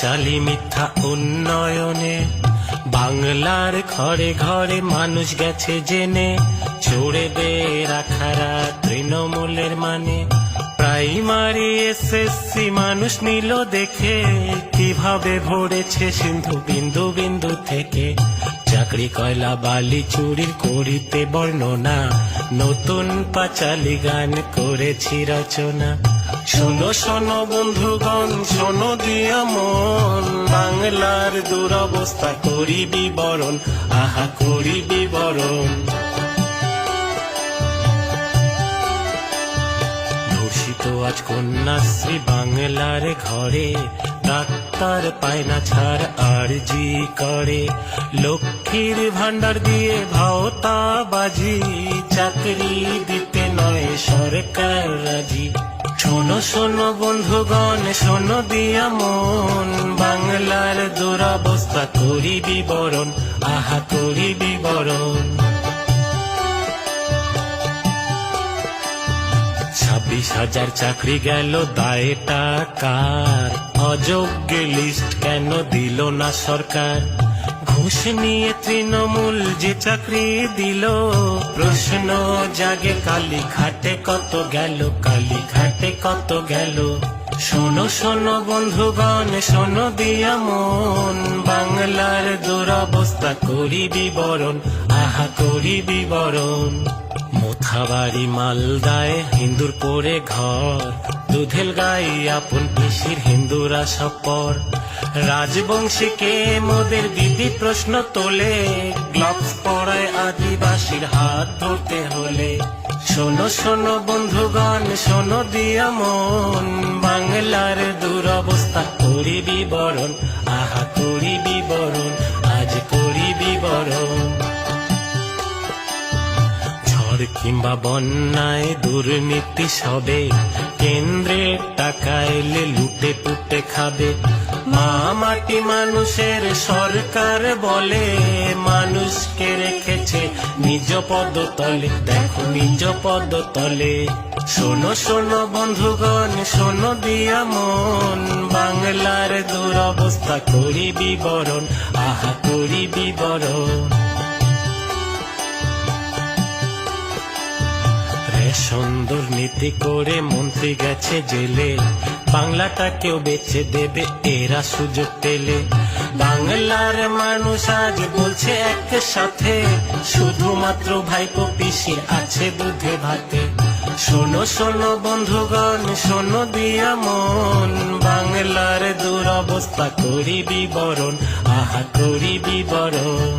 চালি মিথ্যা উন্নয়নে বাংলার ঘরে ঘরে মানুষ গেছে জেনে, ছড়ে দে রাখারা তৃণমূলের মানে। প্রাইমারি এসএসসি মানুষ নিল দেখে, কিভাবে ভরেছে সিন্ধু বিন্দু বিন্দু থেকে। চাকরি কয়লা বালি চুরির করিতে বর্ণনা, নতুন পাঁচালী গান করেছি রচনা। শোনো শোনো বন্ধুগণ শোনো দিয়া মন, বাংলার দুরবস্থা করি বিবরণ, আহা করি বিবরণ। ধর্ষিত আজ কন্যাশ্রী বাংলার ঘরে, ডাক্তার পায় না ছাড় আরজি করে। লক্ষ্মীর ভান্ডার দিয়ে ভাওতা বাজি, চাকরি দিতে নয় সরকার রাজি। শোনো শোনো বন্ধুগণ শোনো দিয়া মন, বাংলার দুরবস্থা করি বিবরণ, আহা করি বিবরণ। 26,000 চাকরি গেল দায়টা কার? অযোগ্য লিস্ট কেন দিল না সরকার? ঘুষ নিয়ে তৃণমূল যে চাকরি দিল, প্রশ্ন জাগে কালী ঘাটে কত গেল, কালী ঘাটে কত গেল। শোনো শোনো বন্ধুগণ শোনো দিয়া মন, বাংলার দুরবস্থা করি বিবরণ, আহা করি বিবরণ। মোথাবাড়ি মালদায় হিন্দুর পরে ঘর, দুধেল গাই আপন পিসির হিন্দুরা সব পর। রাজবংশীকে মোদের দিদি প্রশ্ন তোলে, গ্লাভস পরায় আদিবাসীর হাত ধরতে হলে। শোনো শোনো বন্ধুগণ শোনো দিয়া মন, বাংলার দুরবস্থা করি বিবরণ, আহা করি বিবরণ, আজ করি বিবরণ। ঝড় কিংবা বন্যায় দুর্নীতি সবে, কেন্দ্রের টাকা এলে লুটে পুটে খাবে। মা মাটি মানুষের সরকার বলে, মানুষকে রেখেছে নিজ পদতলে, দেখো নিজ পদতলে। শোনো শোনো বন্ধুগণ শোনো দিয়া মন, বাংলার দুরবস্থা করি বিবরণ, আহা করি বিবরণ। রেশন দুর্নীতি করে মন্ত্রী গেছে জেলে, বাংলাটাকেও বেচে দেবে এরা সুযোগ পেলে। বাংলার মানুষ আজ বলছে একসাথে, শুধুমাত্র ভাইপো পিসির আছে দুধে ভাতে। শোনো শোনো বন্ধুগণ শোনো দিয়া মন, বাংলার দুরবস্থা করি বিবরণ, আহা করি বিবরণ।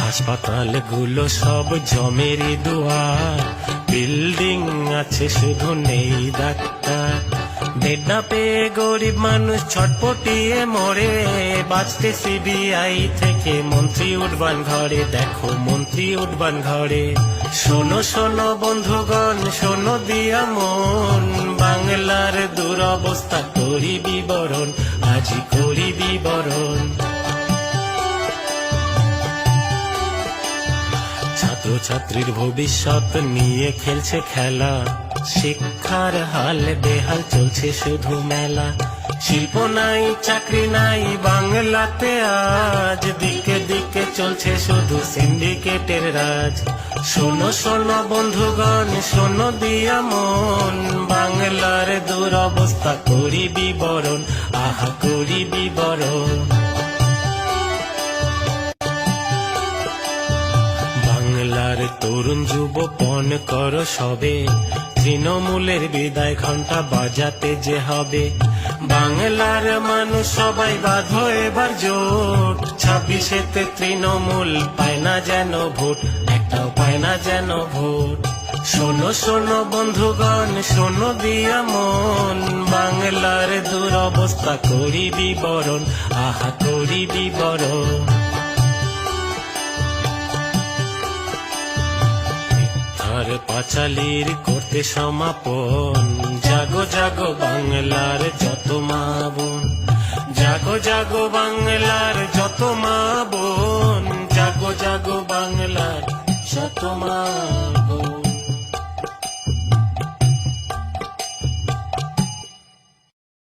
হাসপাতাল গুলো সব জমেরই দুয়ার, বিল্ডিং আছে শুধু নেই ডাক্তার। বেড না পেয়ে গরিব মানুষ ছটপটিয়ে মরে, বাঁচতে সিবিআই থেকে মন্ত্রী উঠবান ঘরে, দেখো মন্ত্রী উঠবান ঘরে। শোনো শোনো বন্ধুগণ শোনো দিয়া মন, বাংলার দুরবস্থা করি বিবরণ, আজই করি বিবরণ। ছাত্রছাত্রীর ভবিষ্যৎ নিয়ে খেলছে খেলা, শিক্ষার হাল বেহাল চলছে শুধু মেলা। শিল্প নাই চাকরি নাই বাংলাতে আজ, দিকে দিকে চলছে শুধু সিন্ডিকেটের রাজ। শোনো শোনো বন্ধুগণ শোনো দিয়া মন, বাংলার দুরবস্থা করি বিবরণ, আহা করি বিবরণ। বাংলার তরুণ যুবপন করো সবে, তৃণমূলের বিদায় ঘন্টা বাজাতে যে হবে। বাংলার মানুষ সবাই বাঁধো এবার জোট, 26-এতে তৃণমূল পায় না যেন ভোট, একটাও পায় না যেন ভোট। শোনো শোনো বন্ধুগণ শোনো দিয়া মন, বাংলার দুরবস্থা করি বিবরণ, আহা করি বিবরণ। আর পাঁচালীর করতে সমাপন, জাগো জাগো বাংলার যত মা বোন, জাগো জাগো বাংলার যত মা বোন, জাগো জাগো বাংলার যত মা বোন।